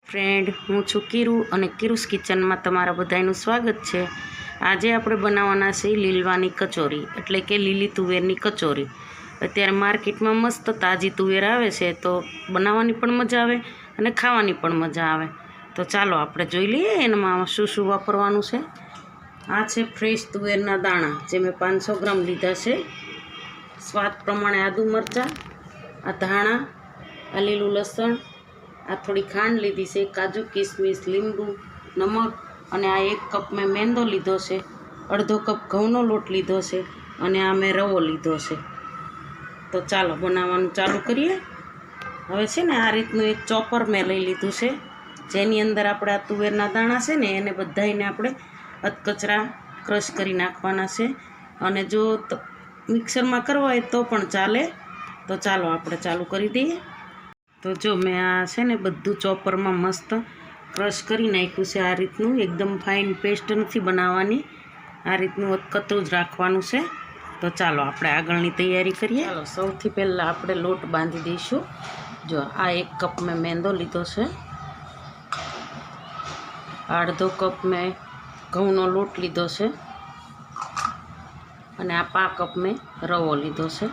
Friend, હું છું કીરુ અને કીરુસ કિચનમાં તમારા બધાનું સ્વાગત છે। આજે આપણે બનાવવાના છે લીલવાની કચોરી, એટલે કે લીલી તુવેરની કચોરી। અત્યારે માર્કેટમાં મસ્ત તાજી તુવેર આવે છે, તો બનાવવાની પણ મજા આવે અને ખાવાની પણ મજા આવે। તો ચાલો આપણે જોઈ લઈએ એમાં શું શું વાપરવાનું છે। આ છે ફ્રેશ તુવેરના દાણા, જે મેં 500 ગ્રામ લીધા છે। સ્વાદ પ્રમાણે આદુ મરચાં, આ ધાણા, આ લીલું લસણ, આ થોડી ખાંડ લીધી છે, કાજુ કિસમિસ, લીંબુ, નમક, અને આ 1 કપ મેં મેંદો લીધો છે, અડધો કપ ઘઉંનો લોટ લીધો છે, અને આ મેં રવો લીધો છે। તો ચાલો બનાવવાનું ચાલુ કરીએ। હવે છે ને આ રીતનું એક ચોપર મેં લઈ લીધું છે, જેની અંદર આપણે આ તુવેરના દાણા છે ને એને બધાઈને આપણે અધકચરા ક્રશ કરી નાખવાના છે। અને જો મિક્સરમાં કરવા હોય તો પણ ચાલે। તો ચાલો આપણે ચાલુ કરી દઈએ। તો જો મેં આ છે ને બધું ચોપરમાં મસ્ત ક્રશ કરી નાખ્યું છે। આ રીતનું એકદમ ફાઇન પેસ્ટ નથી બનાવવાની, આ રીતનું અધકચરું જ રાખવાનું છે। તો ચાલો આપણે આગળની તૈયારી કરીએ। ચાલો સૌથી પહેલાં આપણે લોટ બાંધી દઈશું। જો આ 1 કપ મેં મેંદો લીધો છે, અડધો કપ મેં ઘઉંનો લોટ લીધો છે, અને આ 1/2 કપ મેં રવો લીધો છે।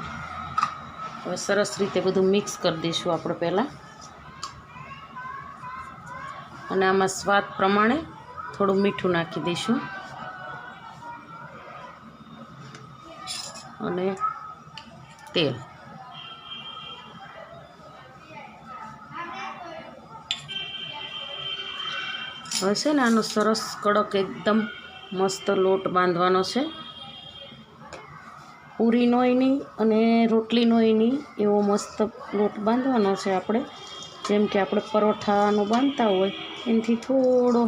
હવે સરસ રીતે બધું મિક્સ કરી દઈશું આપણે પહેલાં, અને આમાં સ્વાદ પ્રમાણે થોડું મીઠું નાખી દઈશું, અને તેલ। હવે છે ને આનો સરસ કડક એકદમ મસ્ત લોટ બાંધવાનો છે। પૂરીનોય નહીં અને રોટલીનોય નહીં, એવો મસ્ત લોટ બાંધવાનો છે આપણે, જેમ કે આપણે પરોઠાનો બાંધતા હોય એનાથી થોડો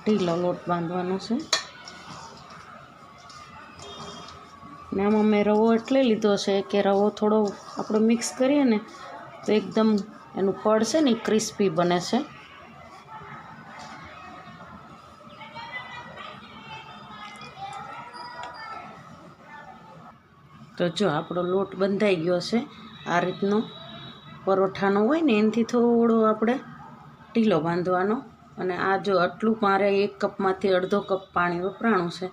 ઢીલો લોટ બાંધવાનો છે। ને આમાં મેં રવો એટલે લીધો છે કે રવો થોડો આપણે મિક્સ કરીએ ને તો એકદમ એનું પડ છે ને ક્રિસ્પી બને છે। તો જો આપણો લોટ બંધાઈ ગયો છે, આ રીતનો પરોઠાનો હોય ને એનાથી થોડો આપણે ઢીલો બાંધવાનો। અને આ જો આટલું મારે 1 કપમાંથી અડધો કપ પાણી વપરાણું છે।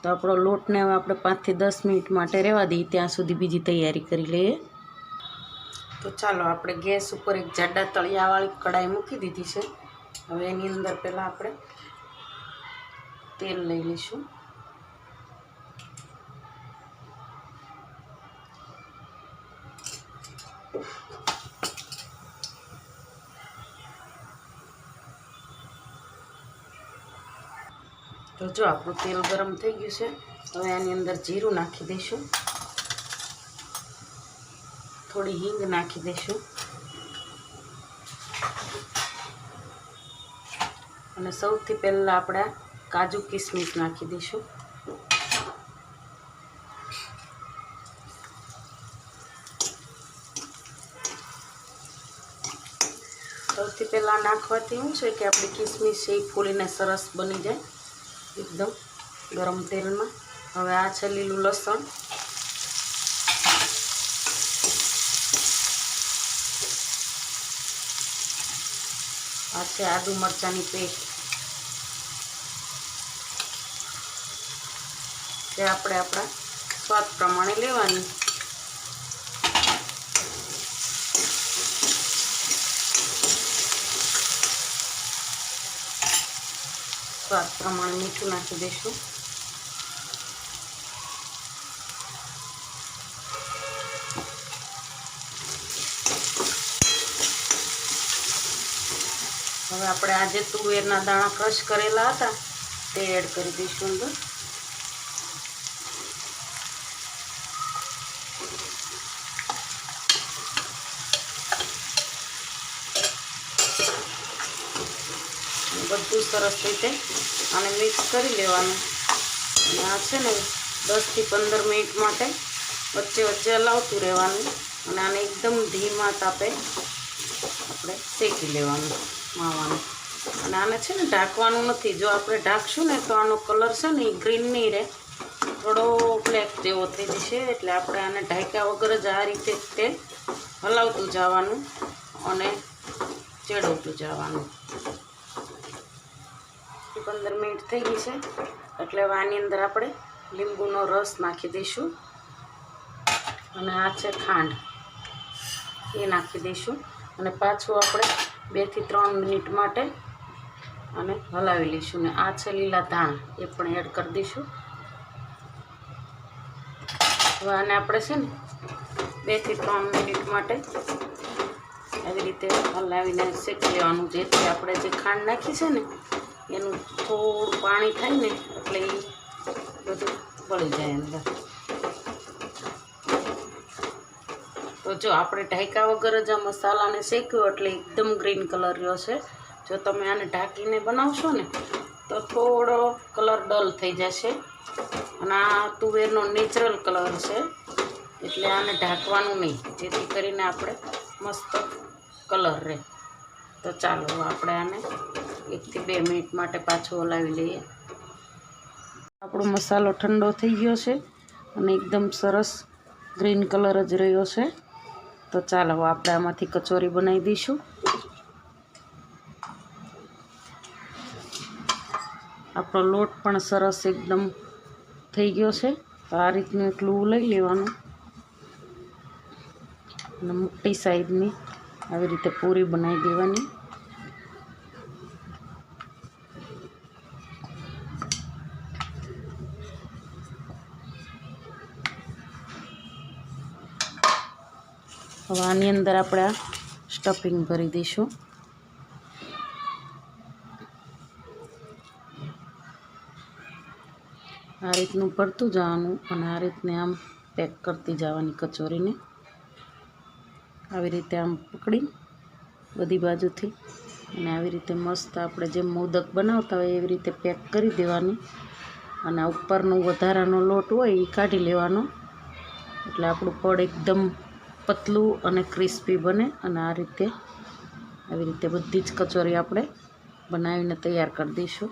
તો આપણો લોટને હવે આપણે 5 થી 10 મિનિટ માટે રહેવા દઈએ, ત્યાં સુધી બીજી તૈયારી કરી લઈએ। તો ચાલો આપણે ગેસ ઉપર એક જાડા તળિયાવાળી કઢાઈ મૂકી દીધી છે। હવે એની અંદર પહેલાં આપણે તેલ લઈ લઈશું। તો જો આપણું તેલ ગરમ થઈ ગયું છે, હવે આની અંદર જીરું નાખી દઈશું, થોડી હિંગ નાખી દઈશું, અને સૌથી પહેલાં આપણે કાજુ કિસમિસ નાખી દઈશું। સૌથી પહેલાં નાખવાથી શું છે કે આપણી કિસમિસ છે એ ફૂલીને સરસ બની જાય એકદમ ગરમ તેલમાં। હવે આ છે લીલું લસણ, આ છે આદુ મરચાંની પેસ્ટ, જે આપણે આપણા સ્વાદ પ્રમાણે લેવાની। સ્વાદ પ્રમાણે મીઠું નાખી દઈશું, હવે આપણે આજે તુવેરના દાણા ક્રશ કરેલા હતા તે એડ કરી દઈશું અંદર। બધું સરસ રીતે આને મિક્સ કરી લેવાનું, અને આ છે ને 10 થી 15 મિનિટ માટે વચ્ચે વચ્ચે હલાવતું રહેવાનું, અને આને એકદમ ધીમા તાપે આપણે શેકી લેવાનું માવાનું। અને આને છે ને ઢાંકવાનું નથી, જો આપણે ઢાંકશું ને તો આનો કલર છે ને એ ગ્રીન નહીં રહે, થોડો બ્લેક જેવો થઈ જશે। એટલે આપણે આને ઢાંક્યા વગર જ આ રીતે તે હલાવતું જવાનું, અને ચેડવતું જવાનું. 15 મિનિટ થઈ ગઈ છે એટલે હવે આની અંદર આપણે લીંબુનો રસ નાખી દઈશું અને આ છે ખાંડ, એ નાખી દઈશું અને પાછું આપણે 2 થી 3 મિનિટ માટે અને હલાવી લઈશું. ને આ છે લીલા ધાણા, એ પણ એડ કરી દઈશું. હવે આને આપણે છે ને 2 થી 3 મિનિટ માટે આવી રીતે હલાવીને શેકી લેવાનું, જેથી આપણે જે ખાંડ નાખી છે ને એનું થોડું પાણી થાય ને એટલે એ બધું બળી જાય અંદર. તો જો આપણે ઢાંક્યા વગર જ આ મસાલાને શેક્યો એટલે એકદમ ગ્રીન કલર રહ્યો છે. જો તમે આને ઢાંકીને બનાવશો ને તો થોડો કલર ડલ થઈ જશે અને આ તુવેરનો નેચરલ કલર છે એટલે આને ઢાંકવાનું નહીં, જેથી કરીને આપણે મસ્ત કલર રહે. તો ચાલો આપણે આને 1 થી 2 મિનિટ માટે પાછું હલાવી લઈએ. આપણો મસાલો ઠંડો થઈ ગયો છે અને એકદમ સરસ ગ્રીન કલર જ રહ્યો છે. તો ચાલો આપણે આમાંથી કચોરી બનાવી દઈશું. આપણો લોટ પણ સરસ એકદમ થઈ ગયો છે. તો આ રીતનું એટલું લઈ લેવાનું અને મોટી સાઈઝની આવી રીતે પૂરી બનાવી દેવાની. હવે આની અંદર આપણે આ સ્ટફિંગ ભરી દઈશું. આ રીતનું ભરતું જવાનું અને આ રીતને આમ પેક કરતી જવાની કચોરીને. આવી રીતે આમ પકડી બધી બાજુથી અને આવી રીતે મસ્ત આપણે જેમ મોદક બનાવતા હોય એવી રીતે પેક કરી દેવાની અને ઉપરનો વધારાનો લોટ હોય એ કાઢી લેવાનો એટલે આપણું પડ એકદમ પતલું અને ક્રિસ્પી બને. અને આ રીતે આવી રીતે બધી જ કચોરી આપણે બનાવીને તૈયાર કરી દઈશું.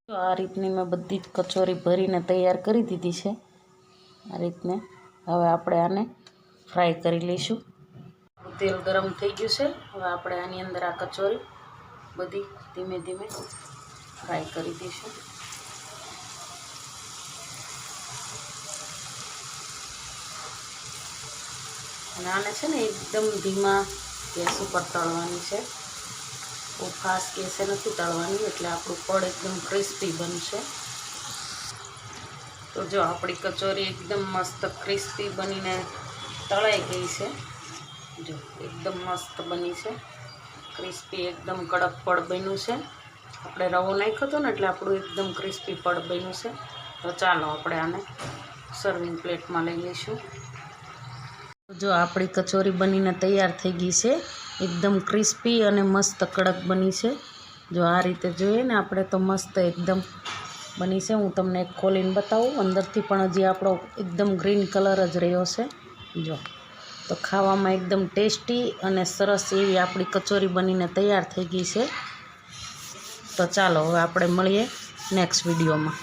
તો આ રીતની મેં બધી જ કચોરી ભરીને તૈયાર કરી દીધી છે. આ રીતને હવે આપણે આને ફ્રાય કરી લઈશું. તેલ ગરમ થઈ ગયું છે. હવે આપણે આની અંદર આ કચોરી બધી ધીમે ધીમે ફ્રાય કરી દઈશું. અને આને છે ને એકદમ ધીમા ગેસ ઉપર તળવાની છે, બહુ ફાસ્ટ ગેસે નથી તળવાની એટલે આપણું પડ એકદમ ક્રિસ્પી બનશે. તો જો આપણી કચોરી એકદમ મસ્ત ક્રિસ્પી બનીને તળાઈ ગઈ છે. જો એકદમ મસ્ત બની છે, ક્રિસ્પી એકદમ કડક પડ બન્યું છે. આપણે રવો નાખ્યો હતો ને એટલે આપણું એકદમ ક્રિસ્પી પડ બન્યું છે. તો ચાલો આપણે આને સર્વિંગ પ્લેટમાં લઈ લઈશું. જો આપણી કચોરી બનીને તૈયાર થઈ ગઈ છે, એકદમ ક્રિસ્પી અને મસ્ત કડક બની છે. જો આ રીતે જોઈએ ને આપણે તો મસ્ત એકદમ બની છે. હું તમને એક ખોલીને બતાવું. અંદરથી પણ હજી આપણો એકદમ ગ્રીન કલર જ રહ્યો છે. જો તો ખાવામાં એકદમ ટેસ્ટી અને સરસ એવી આપણી કચોરી બનીને તૈયાર થઈ ગઈ છે. તો ચાલો હવે આપણે મળીએ નેક્સ્ટ વિડીયોમાં.